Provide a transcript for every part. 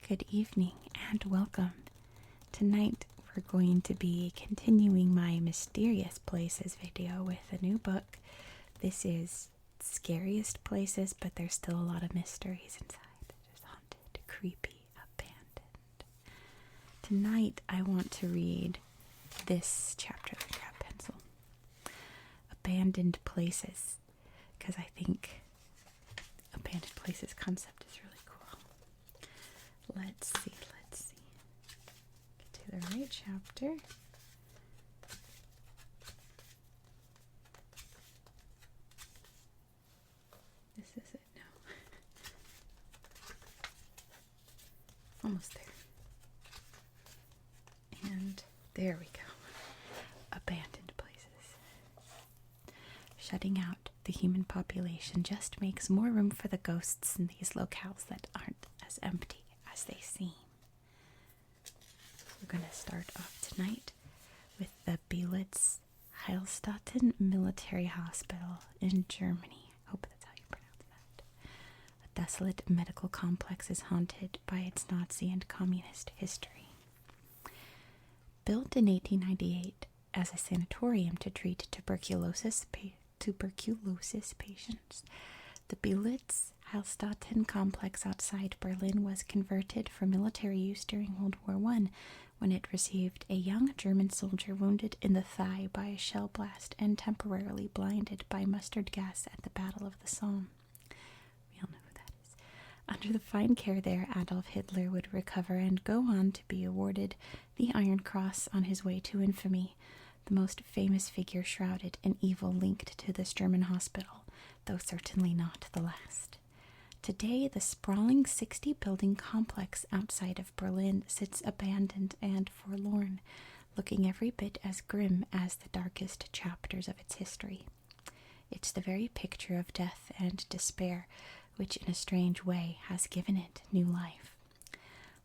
Good evening and welcome. Tonight we're going to be continuing my Mysterious Places video with a new book. This is Scariest Places, but there's still a lot of mysteries inside. There's haunted, creepy, abandoned. Tonight I want to read this chapter. Grab pencil. Abandoned Places, because I think abandoned places concept is really cool. Let's see. Get to the right chapter. This is it now. Almost there. And there we go. Abandoned places. Shutting out the human population just makes more room for the ghosts in these locales that aren't as empty as they seem. We're going to start off tonight with the Blitzhalstadten Military Hospital in Germany. I hope that's how you pronounce that. A desolate medical complex is haunted by its Nazi and communist history. Built in 1898 as a sanatorium to treat tuberculosis patients, the Blitzhalstadten complex outside Berlin was converted for military use during World War I when it received a young German soldier wounded in the thigh by a shell blast and temporarily blinded by mustard gas at the Battle of the Somme. We all know who that is. Under the fine care there, Adolf Hitler would recover and go on to be awarded the Iron Cross on his way to infamy, the most famous figure shrouded in evil linked to this German hospital, though certainly not the last. Today, the sprawling 60-building complex outside of Berlin sits abandoned and forlorn, looking every bit as grim as the darkest chapters of its history. It's the very picture of death and despair, which in a strange way has given it new life.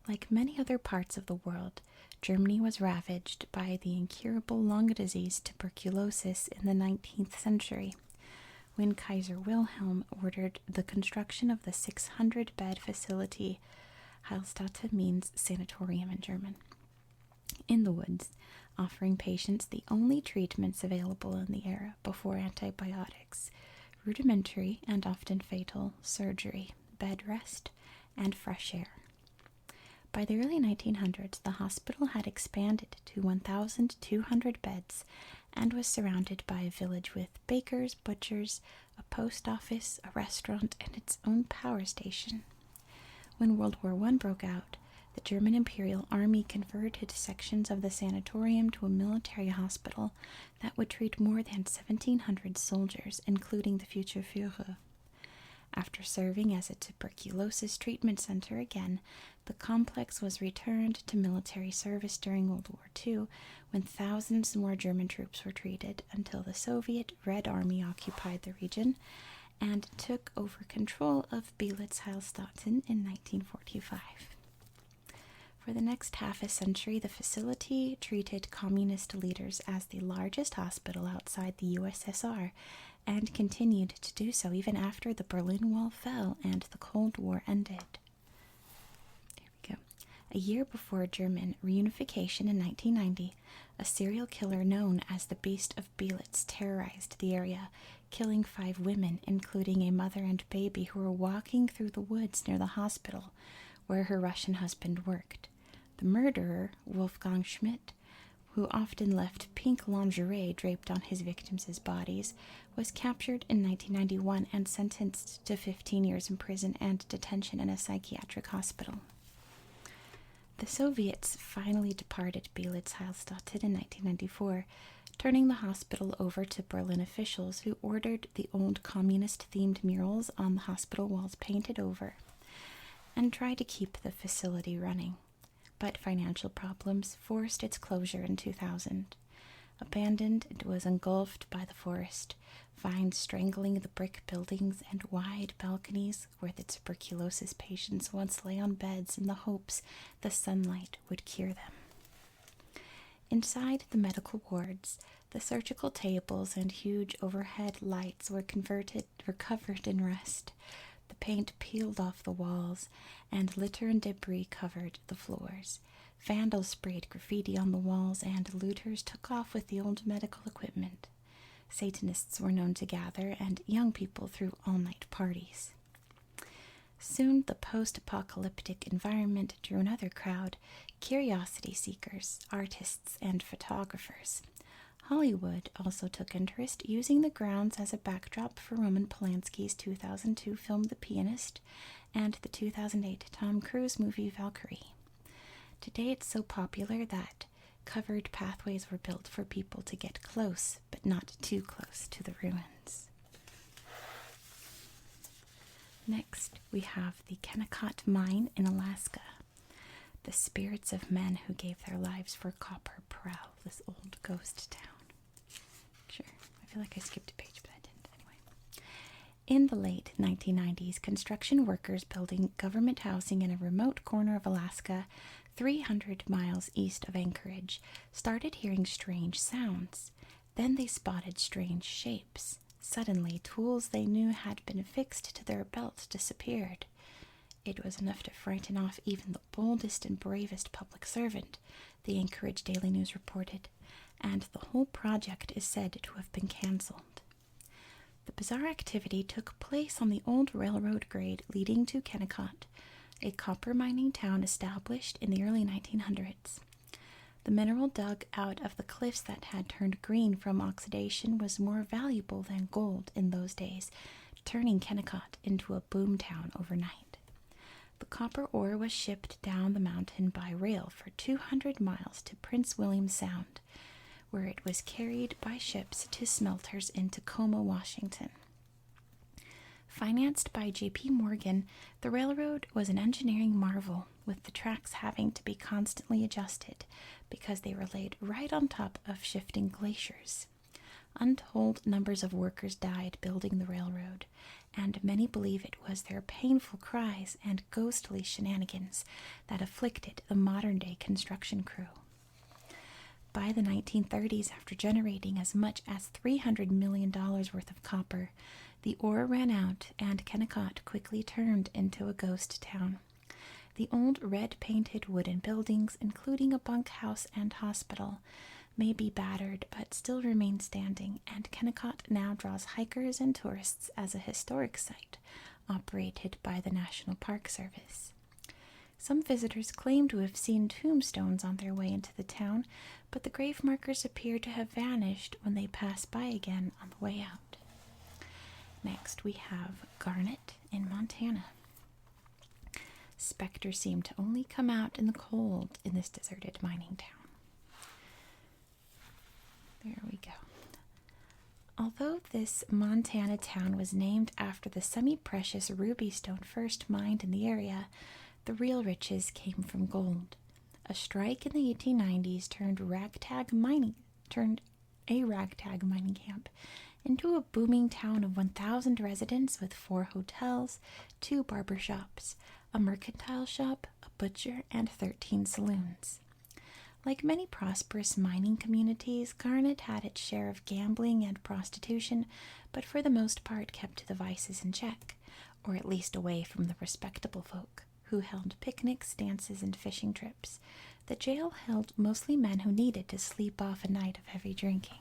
Like many other parts of the world, Germany was ravaged by the incurable lung disease tuberculosis in the 19th century, when Kaiser Wilhelm ordered the construction of the 600-bed facility. Heilstätte means sanatorium in German. In the woods, offering patients the only treatments available in the era before antibiotics, rudimentary and often fatal surgery, bed rest, and fresh air. By the early 1900s, the hospital had expanded to 1,200 beds and was surrounded by a village with bakers, butchers, a post office, a restaurant, and its own power station. When World War I broke out, the German Imperial Army converted sections of the sanatorium to a military hospital that would treat more than 1,700 soldiers, including the future Führer. After serving as a tuberculosis treatment center again, the complex was returned to military service during World War II, when thousands more German troops were treated until the Soviet Red Army occupied the region and took over control of Blitzhalstadten in 1945. For the next half a century, the facility treated communist leaders as the largest hospital outside the USSR and continued to do so even after the Berlin Wall fell and the Cold War ended. There we go. A year before German reunification in 1990, a serial killer known as the Beast of Belitz terrorized the area, killing 5 women, including a mother and baby, who were walking through the woods near the hospital where her Russian husband worked. The murderer, Wolfgang Schmidt, who often left pink lingerie draped on his victims' bodies, was captured in 1991 and sentenced to 15 years in prison and detention in a psychiatric hospital. The Soviets finally departed Blitzhalstadten in 1994, turning the hospital over to Berlin officials, who ordered the old communist-themed murals on the hospital walls painted over and tried to keep the facility running. But financial problems forced its closure in 2000. Abandoned, it was engulfed by the forest, vines strangling the brick buildings and wide balconies where the tuberculosis patients once lay on beds in the hopes the sunlight would cure them. Inside the medical wards, the surgical tables and huge overhead lights were covered in rust. The paint peeled off the walls, and litter and debris covered the floors. Vandals sprayed graffiti on the walls, and looters took off with the old medical equipment. Satanists were known to gather, and young people threw all-night parties. Soon, the post-apocalyptic environment drew another crowd: curiosity seekers, artists, and photographers. Hollywood also took interest, using the grounds as a backdrop for Roman Polanski's 2002 film The Pianist and the 2008 Tom Cruise movie Valkyrie. Today it's so popular that covered pathways were built for people to get close, but not too close to the ruins. Next, we have the Kennecott Mine in Alaska. The spirits of men who gave their lives for copper prowl this old ghost town. Sure, I feel like I skipped a page, but I didn't anyway. In the late 1990s, construction workers building government housing in a remote corner of Alaska, 300 miles east of Anchorage, started hearing strange sounds. Then they spotted strange shapes. Suddenly, tools they knew had been fixed to their belts disappeared. It was enough to frighten off even the boldest and bravest public servant, the Anchorage Daily News reported, and the whole project is said to have been cancelled. The bizarre activity took place on the old railroad grade leading to Kennecott, a copper mining town established in the early 1900s. The mineral dug out of the cliffs that had turned green from oxidation was more valuable than gold in those days, turning Kennecott into a boom town overnight. The copper ore was shipped down the mountain by rail for 200 miles to Prince William Sound, where it was carried by ships to smelters in Tacoma, Washington. Financed by J.P. Morgan, the railroad was an engineering marvel, with the tracks having to be constantly adjusted because they were laid right on top of shifting glaciers. Untold numbers of workers died building the railroad, and many believe it was their painful cries and ghostly shenanigans that afflicted the modern-day construction crew. By the 1930s, after generating as much as $300 million worth of copper, the ore ran out and Kennecott quickly turned into a ghost town. The old red-painted wooden buildings, including a bunkhouse and hospital, may be battered but still remain standing, and Kennecott now draws hikers and tourists as a historic site operated by the National Park Service. Some visitors claim to have seen tombstones on their way into the town, but the grave markers appear to have vanished when they pass by again on the way out. Next, we have Garnet in Montana. Specters seem to only come out in the cold in this deserted mining town. There we go. Although this Montana town was named after the semi-precious ruby stone first mined in the area, the real riches came from gold. A strike in the 1890s turned a ragtag mining camp into a booming town of 1,000 residents with 4 hotels, 2 barber shops, a mercantile shop, a butcher, and 13 saloons. Like many prosperous mining communities, Garnet had its share of gambling and prostitution, but for the most part kept the vices in check, or at least away from the respectable folk, who held picnics, dances, and fishing trips. The jail held mostly men who needed to sleep off a night of heavy drinking.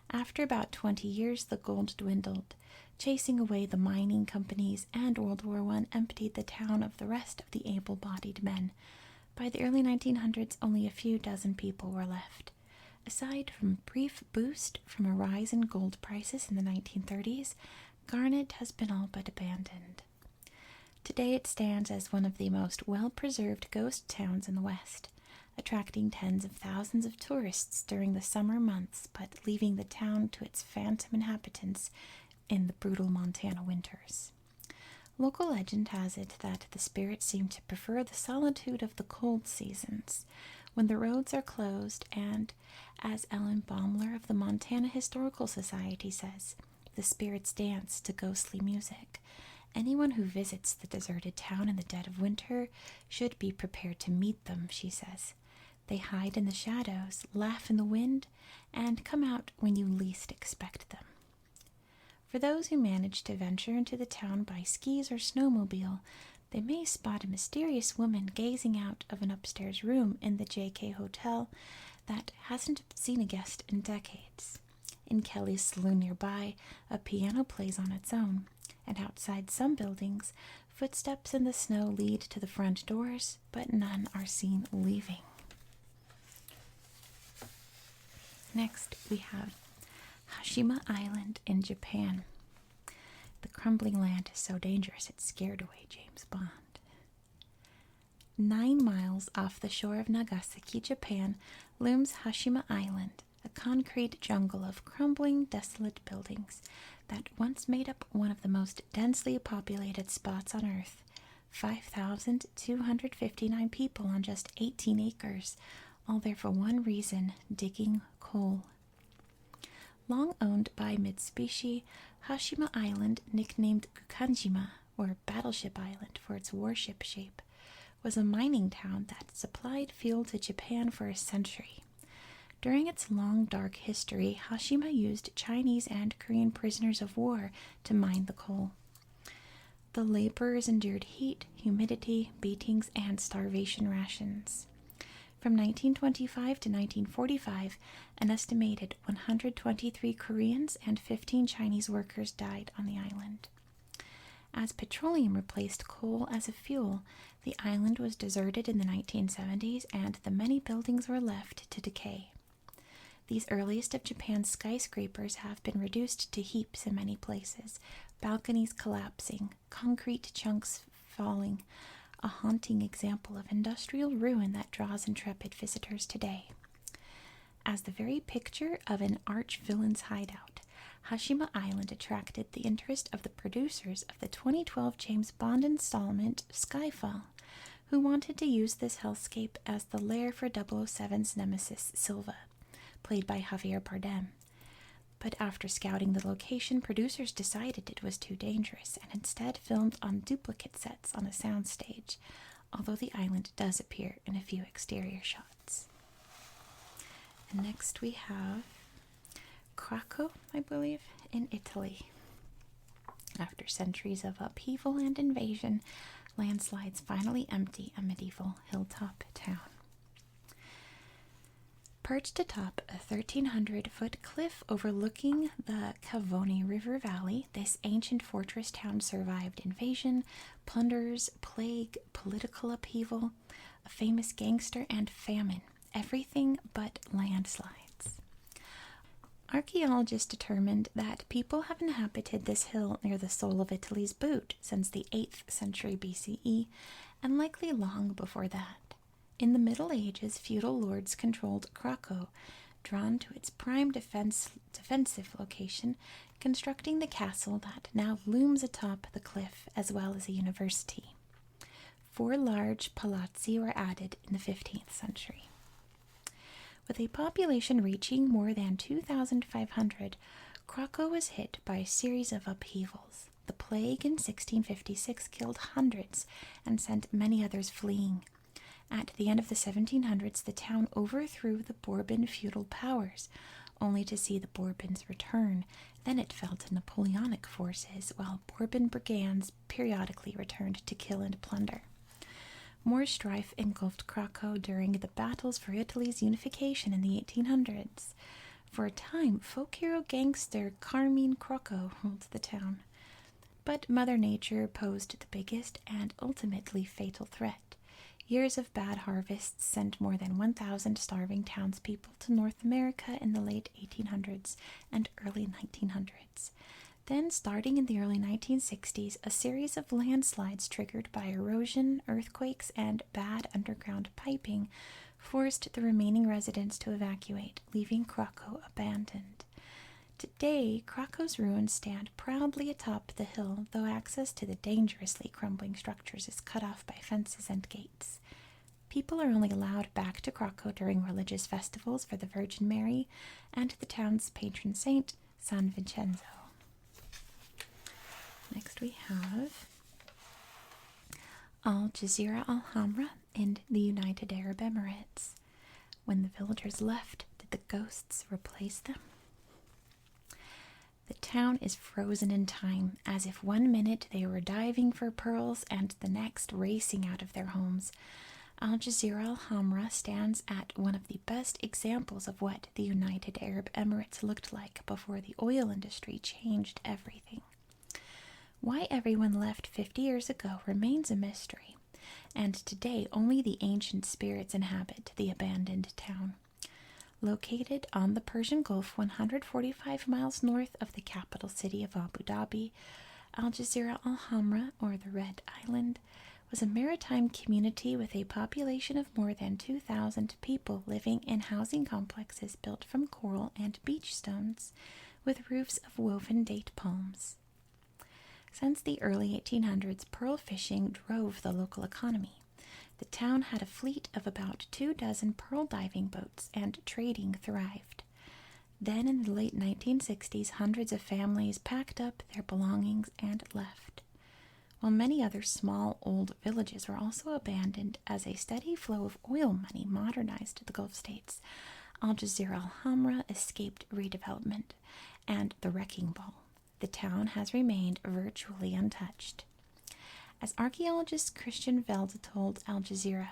After about 20 years, the gold dwindled. Chasing away the mining companies, and World War I emptied the town of the rest of the able-bodied men. By the early 1900s, only a few dozen people were left. Aside from a brief boost from a rise in gold prices in the 1930s, Garnet has been all but abandoned. Today it stands as one of the most well-preserved ghost towns in the West, attracting tens of thousands of tourists during the summer months, but leaving the town to its phantom inhabitants in the brutal Montana winters. Local legend has it that the spirits seem to prefer the solitude of the cold seasons, when the roads are closed, and, as Ellen Baumler of the Montana Historical Society says, the spirits dance to ghostly music. Anyone who visits the deserted town in the dead of winter should be prepared to meet them, she says. They hide in the shadows, laugh in the wind, and come out when you least expect them. For those who manage to venture into the town by skis or snowmobile, they may spot a mysterious woman gazing out of an upstairs room in the JK Hotel that hasn't seen a guest in decades. In Kelly's saloon nearby, a piano plays on its own, and outside some buildings, footsteps in the snow lead to the front doors, but none are seen leaving. Next, we have Hiroshima Island in Japan. The crumbling land is so dangerous it scared away James Bond. 9 miles off the shore of Nagasaki, Japan, looms Hiroshima Island, a concrete jungle of crumbling, desolate buildings that once made up one of the most densely populated spots on Earth. 5,259 people on just 18 acres, all there for one reason, digging coal. Long owned by Mitsubishi, Hiroshima Island, nicknamed Gukanjima, or Battleship Island for its warship shape, was a mining town that supplied fuel to Japan for a century. During its long, dark history, Hiroshima used Chinese and Korean prisoners of war to mine the coal. The laborers endured heat, humidity, beatings, and starvation rations. From 1925 to 1945, an estimated 123 Koreans and 15 Chinese workers died on the island. As petroleum replaced coal as a fuel, the island was deserted in the 1970s and the many buildings were left to decay. These earliest of Japan's skyscrapers have been reduced to heaps in many places, balconies collapsing, concrete chunks falling, a haunting example of industrial ruin that draws intrepid visitors today. As the very picture of an arch-villain's hideout, Hiroshima Island attracted the interest of the producers of the 2012 James Bond installment Skyfall, who wanted to use this hellscape as the lair for 007's nemesis Silva, played by Javier Bardem. But after scouting the location, producers decided it was too dangerous and instead filmed on duplicate sets on a soundstage, although the island does appear in a few exterior shots. And next we have Krakow, I believe, in Italy. After centuries of upheaval and invasion, landslides finally empty a medieval hilltop town. Perched atop a 1,300-foot cliff overlooking the Cavoni River Valley, this ancient fortress town survived invasion, plunders, plague, political upheaval, a famous gangster, and famine. Everything but landslides. Archaeologists determined that people have inhabited this hill near the sole of Italy's boot since the 8th century BCE, and likely long before that. In the Middle Ages, feudal lords controlled Krakow, drawn to its prime defensive location, constructing the castle that now looms atop the cliff, as well as a university. 4 large palazzi were added in the 15th century. With a population reaching more than 2,500, Krakow was hit by a series of upheavals. The plague in 1656 killed hundreds and sent many others fleeing. At the end of the 1700s, the town overthrew the Bourbon feudal powers, only to see the Bourbons return. Then it fell to Napoleonic forces, while Bourbon brigands periodically returned to kill and plunder. More strife engulfed Krakow during the battles for Italy's unification in the 1800s. For a time, folk hero gangster Carmine Krakow ruled the town. But Mother Nature posed the biggest and ultimately fatal threat. Years of bad harvests sent more than 1,000 starving townspeople to North America in the late 1800s and early 1900s. Then, starting in the early 1960s, a series of landslides triggered by erosion, earthquakes, and bad underground piping forced the remaining residents to evacuate, leaving Krakow abandoned. Today, Krakow's ruins stand proudly atop the hill, though access to the dangerously crumbling structures is cut off by fences and gates. People are only allowed back to Krakow during religious festivals for the Virgin Mary and the town's patron saint, San Vincenzo. Next we have Al Jazeera Al Hamra in the United Arab Emirates. When the villagers left, did the ghosts replace them? The town is frozen in time, as if one minute they were diving for pearls and the next racing out of their homes. Al Jazeera al-Hamra stands at one of the best examples of what the United Arab Emirates looked like before the oil industry changed everything. Why everyone left 50 years ago remains a mystery, and today only the ancient spirits inhabit the abandoned town. Located on the Persian Gulf 145 miles north of the capital city of Abu Dhabi, Al Jazeera al-Hamra, or the Red Island, was a maritime community with a population of more than 2,000 people living in housing complexes built from coral and beach stones, with roofs of woven date palms. Since the early 1800s, pearl fishing drove the local economy. The town had a fleet of about 24 pearl diving boats, and trading thrived. Then, in the late 1960s, hundreds of families packed up their belongings and left, while many other small, old villages were also abandoned as a steady flow of oil money modernized the Gulf states. Al Jazeera al-Hamra escaped redevelopment and the wrecking ball. The town has remained virtually untouched. As archaeologist Christian Velde told Al Jazeera,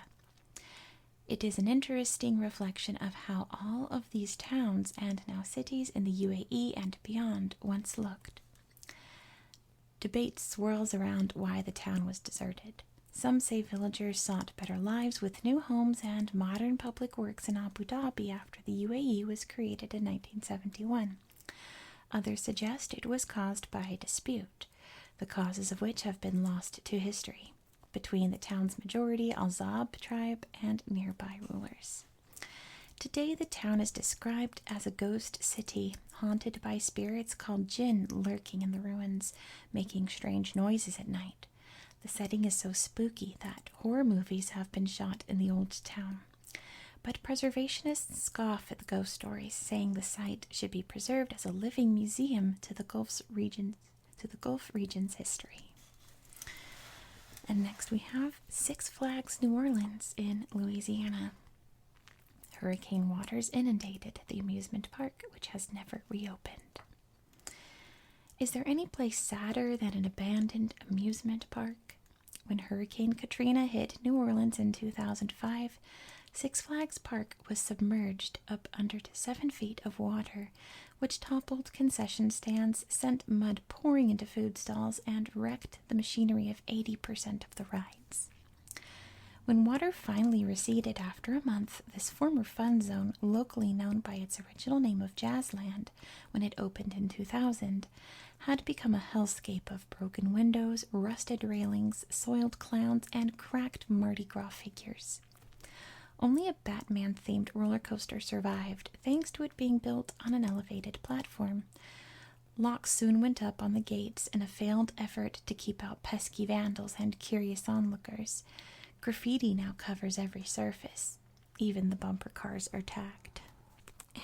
it is an interesting reflection of how all of these towns and now cities in the UAE and beyond once looked. Debate swirls around why the town was deserted. Some say villagers sought better lives with new homes and modern public works in Abu Dhabi after the UAE was created in 1971. Others suggest it was caused by a dispute, the causes of which have been lost to history, between the town's majority Al-Zab tribe and nearby rulers. Today the town is described as a ghost city, haunted by spirits called jinn lurking in the ruins, making strange noises at night. The setting is so spooky that horror movies have been shot in the old town. But preservationists scoff at the ghost stories, saying the site should be preserved as a living museum to the Gulf region's history. And next we have Six Flags New Orleans in Louisiana. Hurricane waters inundated the amusement park, which has never reopened. Is there any place sadder than an abandoned amusement park? When Hurricane Katrina hit New Orleans in 2005, Six Flags Park was submerged up under 7 feet of water, which toppled concession stands, sent mud pouring into food stalls, and wrecked the machinery of 80% of the rides. When water finally receded after a month, this former fun zone, locally known by its original name of Jazzland when it opened in 2000, had become a hellscape of broken windows, rusted railings, soiled clowns, and cracked Mardi Gras figures. Only a Batman-themed roller coaster survived, thanks to it being built on an elevated platform. Locks soon went up on the gates in a failed effort to keep out pesky vandals and curious onlookers. Graffiti now covers every surface. Even the bumper cars are tagged.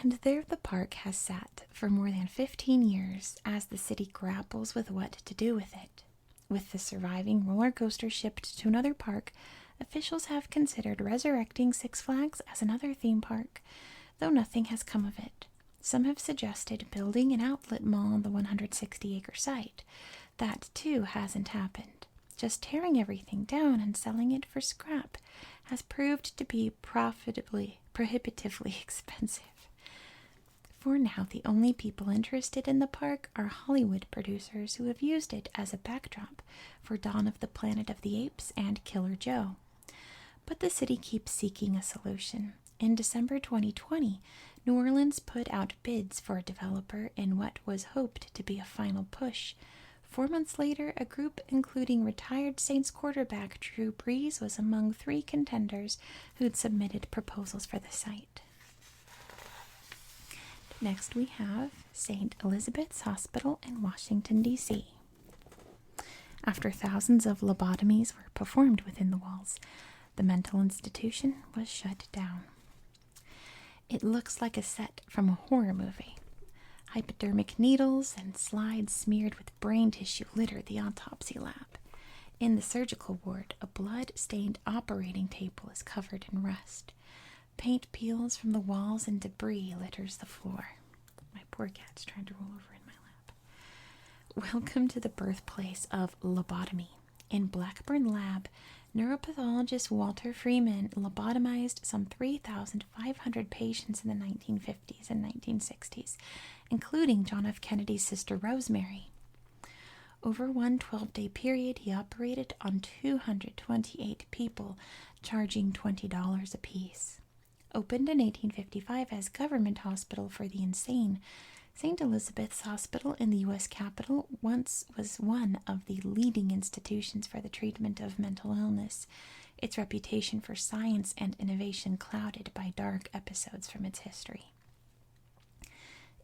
And there the park has sat for more than 15 years as the city grapples with what to do with it. With the surviving roller coaster shipped to another park, officials have considered resurrecting Six Flags as another theme park, though nothing has come of it. Some have suggested building an outlet mall on the 160-acre site. That, too, hasn't happened. Just tearing everything down and selling it for scrap has proved to be prohibitively expensive. For now, the only people interested in the park are Hollywood producers who have used it as a backdrop for Dawn of the Planet of the Apes and Killer Joe. But the city keeps seeking a solution. In December 2020, New Orleans put out bids for a developer in what was hoped to be a final push. 4 months later, a group including retired Saints quarterback Drew Brees was among 3 contenders who'd submitted proposals for the site. Next we have St. Elizabeth's Hospital in Washington, D.C. After thousands of lobotomies were performed within the walls, the mental institution was shut down. It looks like a set from a horror movie. Hypodermic needles and slides smeared with brain tissue litter the autopsy lab. In the surgical ward, a blood-stained operating table is covered in rust. Paint peels from the walls and debris litters the floor. My poor cat's trying to roll over in my lap. welcome to the birthplace of lobotomy. In Blackburn Lab, neuropathologist Walter Freeman lobotomized some 3,500 patients in the 1950s and 1960s, including John F. Kennedy's sister Rosemary. Over one 12-day period, he operated on 228 people, charging $20 apiece. Opened in 1855 as government hospital for the insane, St. Elizabeth's Hospital in the U.S. Capitol once was one of the leading institutions for the treatment of mental illness, its reputation for science and innovation clouded by dark episodes from its history.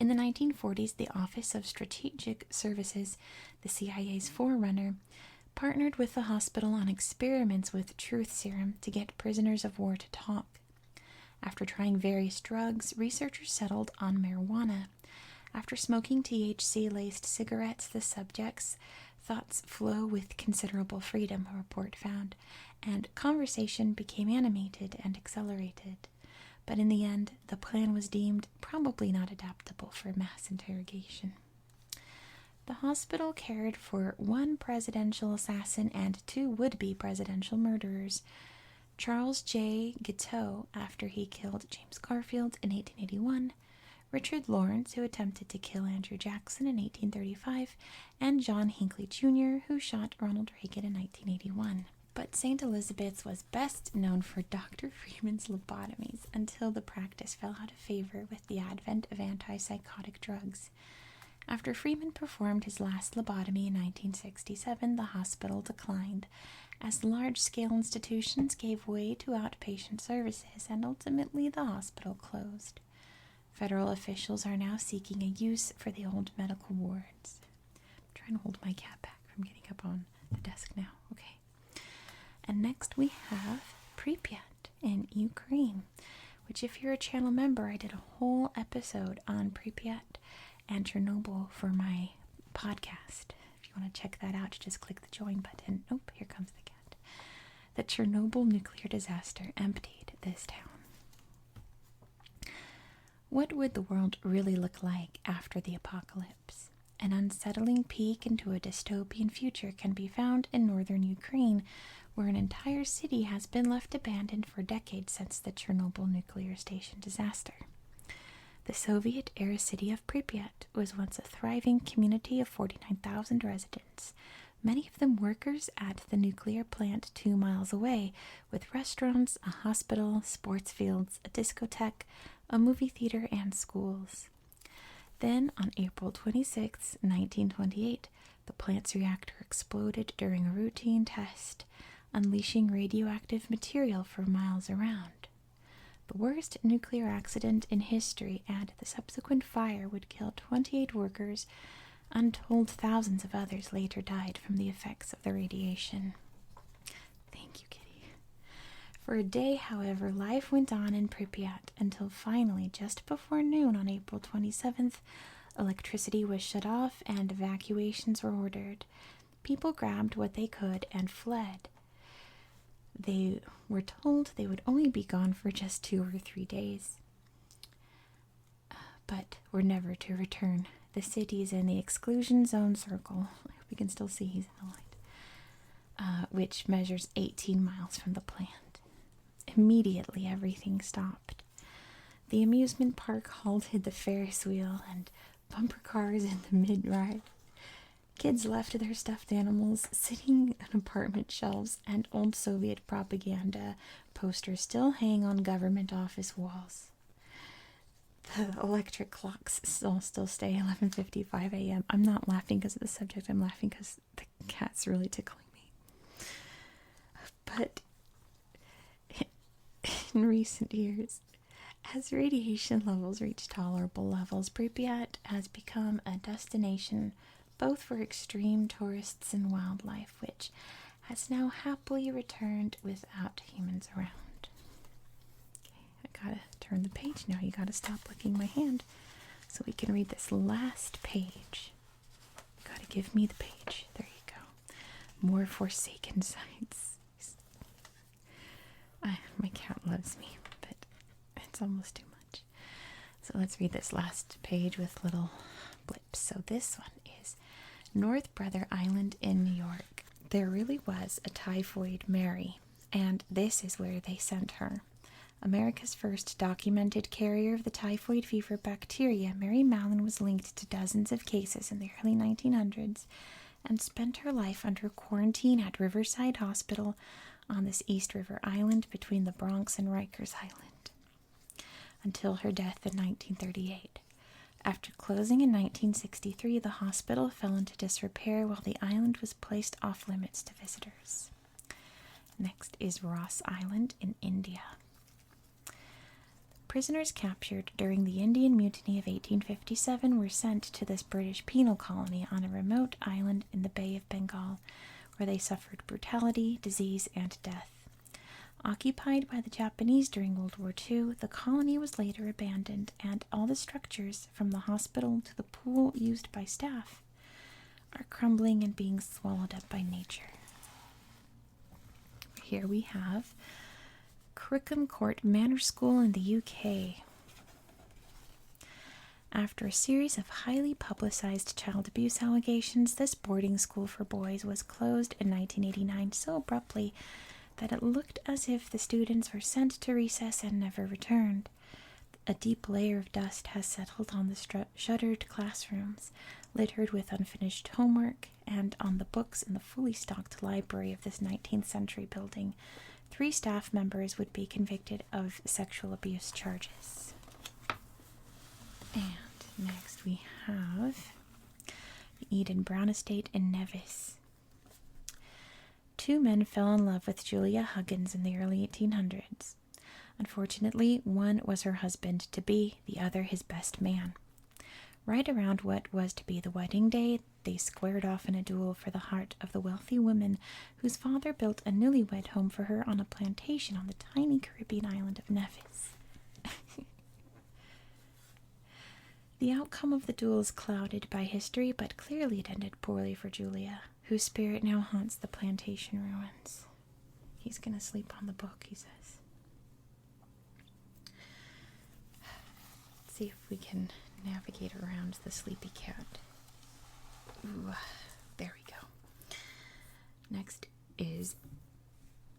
In the 1940s, the Office of Strategic Services, the CIA's forerunner, partnered with the hospital on experiments with truth serum to get prisoners of war to talk. After trying various drugs, researchers settled on marijuana. After smoking THC-laced cigarettes, the subjects' thoughts flow with considerable freedom, a report found, and conversation became animated and accelerated. But in the end, the plan was deemed probably not adaptable for mass interrogation. The hospital cared for one presidential assassin and two would-be presidential murderers. Charles J. Guiteau, after he killed James Garfield in 1881, Richard Lawrence, who attempted to kill Andrew Jackson in 1835, and John Hinckley Jr., who shot Ronald Reagan in 1981. But St. Elizabeth's was best known for Dr. Freeman's lobotomies until the practice fell out of favor with the advent of antipsychotic drugs. After Freeman performed his last lobotomy in 1967, the hospital declined, as large-scale institutions gave way to outpatient services, and ultimately the hospital closed. Federal officials are now seeking a use for the old medical wards. I'm trying to hold my cat back from getting up on the desk now. Okay. And next we have Pripyat in Ukraine, which, if you're a channel member, I did a whole episode on Pripyat and Chernobyl for my podcast. If you want to check that out, just click the join button. Nope, here comes the cat. The Chernobyl nuclear disaster emptied this town. What would the world really look like after the apocalypse? An unsettling peek into a dystopian future can be found in northern Ukraine, where an entire city has been left abandoned for decades since the Chernobyl nuclear station disaster. The Soviet-era city of Pripyat was once a thriving community of 49,000 residents, many of them workers at the nuclear plant 2 miles away, with restaurants, a hospital, sports fields, a discotheque, a movie theater, and schools. Then, on April 26, 1928, the plant's reactor exploded during a routine test, unleashing radioactive material for miles around. The worst nuclear accident in history, and the subsequent fire would kill 28 workers. Untold thousands of others later died from the effects of the radiation. Thank you, Kitty. For a day, however, life went on in Pripyat until finally, just before noon on April 27th, electricity was shut off and evacuations were ordered. People grabbed what they could and fled. They were told they would only be gone for just 2 or 3 days, but were never to return. The city is in the exclusion zone circle. I hope you can still see he's in the light, which measures 18 miles from the plant. Immediately, everything stopped. The amusement park halted the Ferris wheel and bumper cars in the mid-ride. Kids left their stuffed animals sitting on apartment shelves, and old Soviet propaganda posters still hang on government office walls. The electric clocks still stay 11:55 a.m. I'm not laughing because of the subject. I'm laughing because the cat's really tickling me. But in recent years, as radiation levels reach tolerable levels, Pripyat has become a destination both for extreme tourists and wildlife, which has now happily returned without humans around. Okay, I gotta turn the page now. You gotta stop licking my hand so we can read this last page. You gotta give me the page. There you go. More forsaken sites. My cat loves me, but it's almost too much. So let's read this last page with little blips. So this one is North Brother Island in New York. There really was a typhoid Mary, and this is where they sent her. America's first documented carrier of the typhoid fever bacteria, Mary Mallon was linked to dozens of cases in the early 1900s and spent her life under quarantine at Riverside Hospital on this East River Island between the Bronx and Rikers Island, until her death in 1938. After closing in 1963, the hospital fell into disrepair while the island was placed off limits to visitors. Next is Ross Island in India. Prisoners captured during the Indian Mutiny of 1857 were sent to this British penal colony on a remote island in the Bay of Bengal, where they suffered brutality, disease, and death. Occupied by the Japanese during World War II, the colony was later abandoned, and all the structures, from the hospital to the pool used by staff, are crumbling and being swallowed up by nature. Here we have Crookham Court Manor School in the UK. After a series of highly publicized child abuse allegations, this boarding school for boys was closed in 1989 so abruptly that it looked as if the students were sent to recess and never returned. A deep layer of dust has settled on the shuttered classrooms, littered with unfinished homework, and on the books in the fully stocked library of this 19th century building. 3 staff members would be convicted of sexual abuse charges. And next we have the Eden Brown Estate in Nevis. 2 men fell in love with Julia Huggins in the early 1800s. Unfortunately, one was her husband-to-be, the other his best man. Right around what was to be the wedding day, they squared off in a duel for the heart of the wealthy woman whose father built a newlywed home for her on a plantation on the tiny Caribbean island of Nevis. The outcome of the duel is clouded by history, but clearly it ended poorly for Julia, whose spirit now haunts the plantation ruins. He's going to sleep on the book, he says. Let's see if we can navigate around the sleepy cat. Ooh, there we go. Next is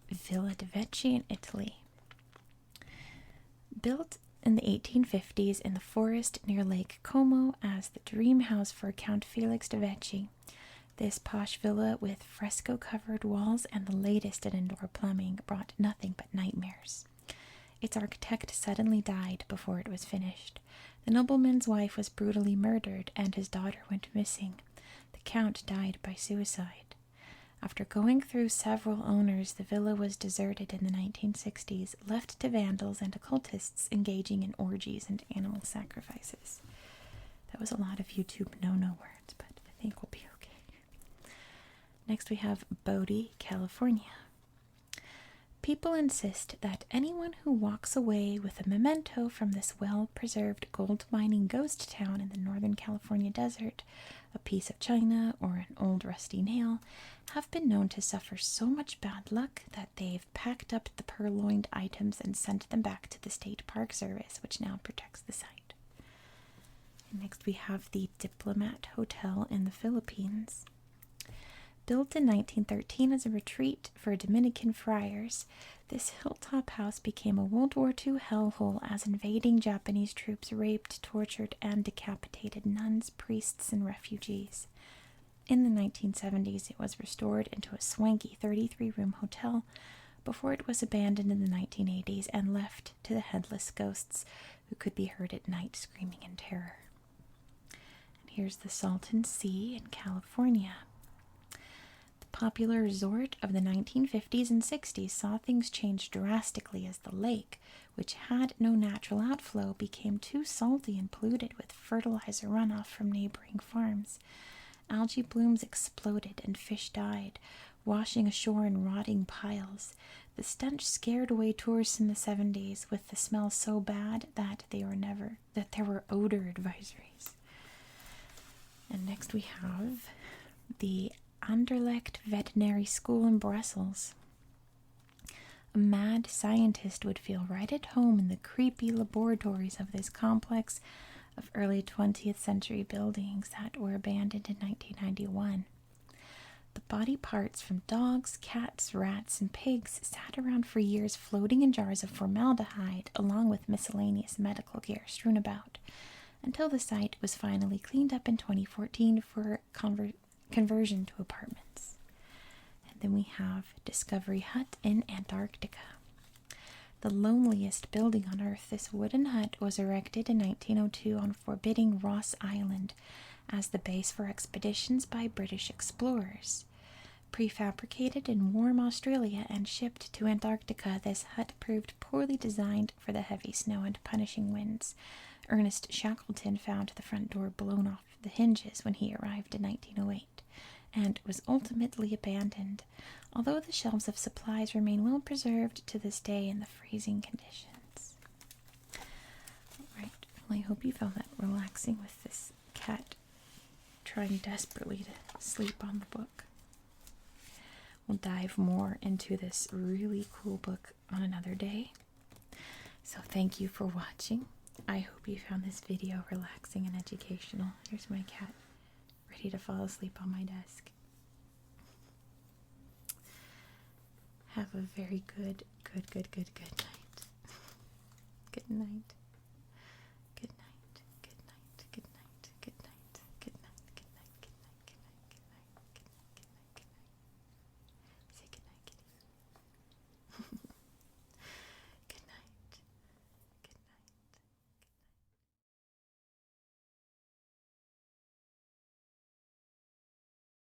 Villa de Vecchi in Italy. Built in the 1850s in the forest near Lake Como as the dream house for Count Felix de Vecchi, this posh villa with fresco-covered walls and the latest in indoor plumbing brought nothing but nightmares. Its architect suddenly died before it was finished. The nobleman's wife was brutally murdered, and his daughter went missing. The count died by suicide. After going through several owners, the villa was deserted in the 1960s, left to vandals and occultists engaging in orgies and animal sacrifices. That was a lot of YouTube no-no words, but I think we'll be okay. Next we have Bodhi, California. People insist that anyone who walks away with a memento from this well-preserved gold-mining ghost town in the Northern California desert, a piece of china or an old rusty nail, have been known to suffer so much bad luck that they've packed up the purloined items and sent them back to the State Park Service, which now protects the site. And next we have the Diplomat Hotel in the Philippines. Built in 1913 as a retreat for Dominican friars, this hilltop house became a World War II hellhole as invading Japanese troops raped, tortured, and decapitated nuns, priests, and refugees. In the 1970s, it was restored into a swanky 33-room hotel before it was abandoned in the 1980s and left to the headless ghosts who could be heard at night screaming in terror. And here's the Salton Sea in California. Popular resort of the 1950s and 60s saw things change drastically as the lake, which had no natural outflow, became too salty and polluted with fertilizer runoff from neighboring farms. Algae blooms exploded and fish died, washing ashore in rotting piles. The stench scared away tourists in the 70s, with the smell so bad that there were odor advisories. And next we have the Anderlecht Veterinary School in Brussels. A mad scientist would feel right at home in the creepy laboratories of this complex of early 20th century buildings that were abandoned in 1991. The body parts from dogs, cats, rats, and pigs sat around for years floating in jars of formaldehyde along with miscellaneous medical gear strewn about, until the site was finally cleaned up in 2014 for conversion to apartments. And then we have Discovery Hut in Antarctica. The loneliest building on Earth, this wooden hut was erected in 1902 on forbidding Ross Island as the base for expeditions by British explorers. Prefabricated in warm Australia and shipped to Antarctica, this hut proved poorly designed for the heavy snow and punishing winds. Ernest Shackleton found the front door blown off the hinges when he arrived in 1908, and was ultimately abandoned, although the shelves of supplies remain well preserved to this day in the freezing conditions. Alright, well, I hope you found that relaxing with this cat trying desperately to sleep on the book. We'll dive more into this really cool book on another day. So thank you for watching. I hope you found this video relaxing and educational. Here's my cat, ready to fall asleep on my desk. Have a very good night. Good night.